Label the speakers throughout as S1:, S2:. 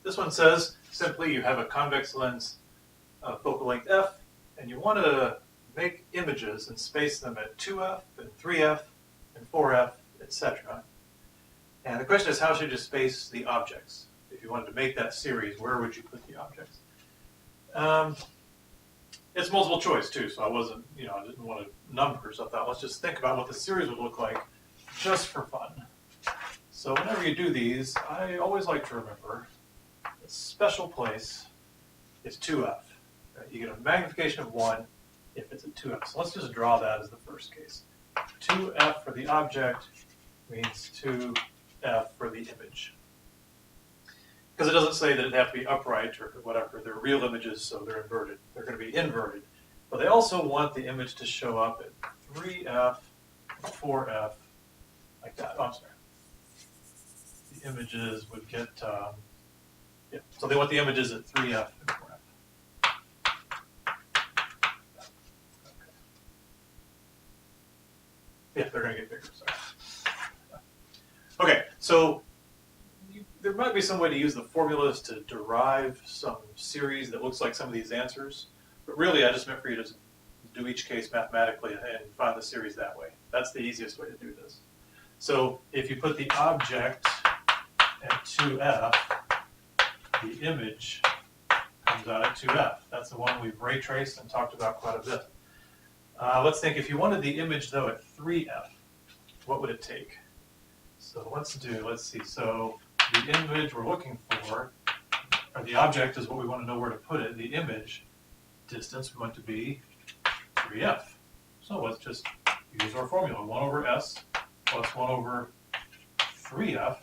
S1: this one says simply you have a convex lens focal length f, and you want to make images and space them at 2f and 3f and 4f, etc. And the question is, how should you space the objects? If you wanted to make that series, where would you put the objects? It's multiple choice too, so I wasn't, I didn't want to number, so I thought let's just think about what the series would look like just for fun. So whenever you do these, I always like to remember the special place is 2f. Right? You get a magnification of 1 if it's at 2f. So let's just draw that as the first case. 2f for the object means 2f for the image. Because it doesn't say that it have to be upright or whatever. They're real images, so they're inverted. They're going to be inverted. But they also want the image to show up at 3f, 4f, like that. Oh, I'm sorry. The images would get, so they want the images at 3f and 4f. Okay. Yeah, they're going to get bigger, sorry. Okay, so there might be some way to use the formulas to derive some series that looks like some of these answers, but really I just meant for you to do each case mathematically and find the series that way. That's the easiest way to do this. So if you put the object at 2f, the image comes out at 2f. That's the one we've ray traced and talked about quite a bit. Let's think, if you wanted the image though at 3f, what would it take? So let's see, so the image we're looking for, or the object is what we want to know where to put it. The image distance we want to be 3f. So let's just use our formula. 1 over s plus 1 over 3f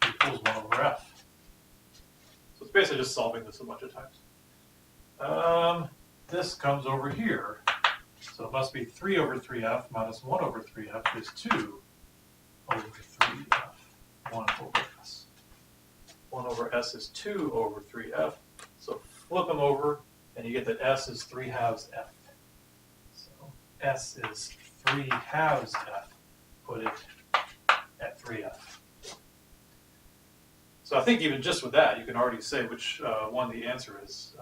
S1: equals 1 over f. So it's basically just solving this a bunch of times. This comes over here. So it must be 3 over 3f minus 1 over 3f is 2 over 3f. 1 over s. 1 over s is 2 over 3f. So flip them over, and you get that s is 3 halves f. So s is 3 halves f. Put it at 3f. So I think even just with that, you can already say which one the answer is.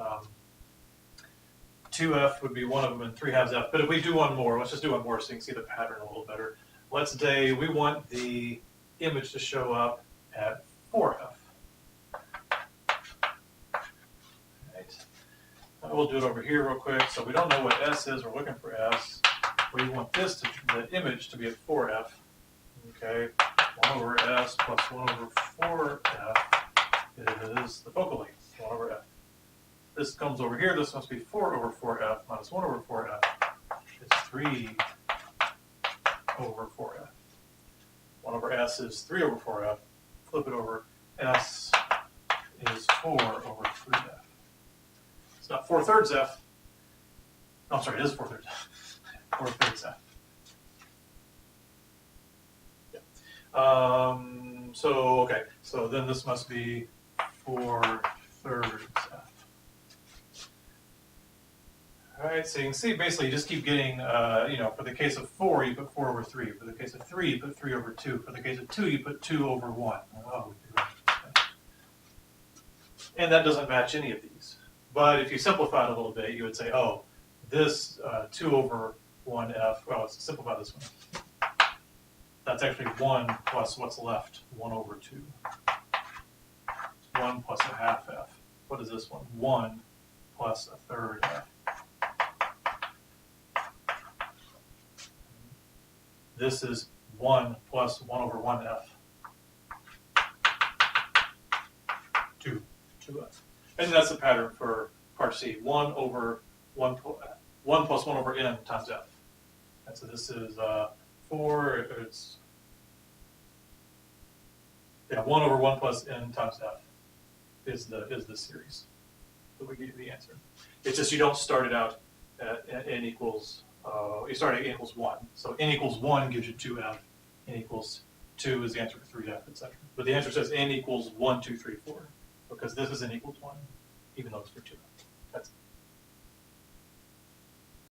S1: 2f would be one of them, and 3 halves f. But if we do one more, let's just do one more so you can see the pattern a little better. Let's say we want the image to show up at 4f. Right. We'll do it over here real quick. So we don't know what s is. We're looking for s. We want the image to be at 4f. Okay. 1 over s plus 1 over 4f is the focal length. 1 over f. This comes over here. This must be 4 over 4f minus 1 over 4f. It's 3 over 4f. 1 over s is 3 over 4f. Flip it over. S is 4 over 3f. It's not 4/3 f. Oh, I'm sorry, it is 4/3 f. 4/3 f. Yeah. Okay. So then this must be 4/3 f. All right, so you can see basically you just keep getting, for the case of 4, you put 4 over 3. For the case of 3, you put 3 over 2. For the case of 2, you put 2 over 1. Oh, and that doesn't match any of these. But if you simplify it a little bit, you would say, oh, this 2 over 1f, well, let's simplify this one. That's actually 1 plus what's left, 1 over 2. 1 plus a half f. What is this one? 1 plus a third f. This is 1 plus 1 over 1f. 2f. And that's the pattern for part C. 1 plus 1 over n times f. And so this is 4, it's 1 over 1 plus n times f is the series that we give the answer. It's just you don't start it out at n equals, you start at n equals 1. So n equals 1 gives you 2f, n equals 2 is the answer for 3f, etc. But the answer says n equals 1, 2, 3, 4, because this is n equals 1, even though it's for 2f. That's it.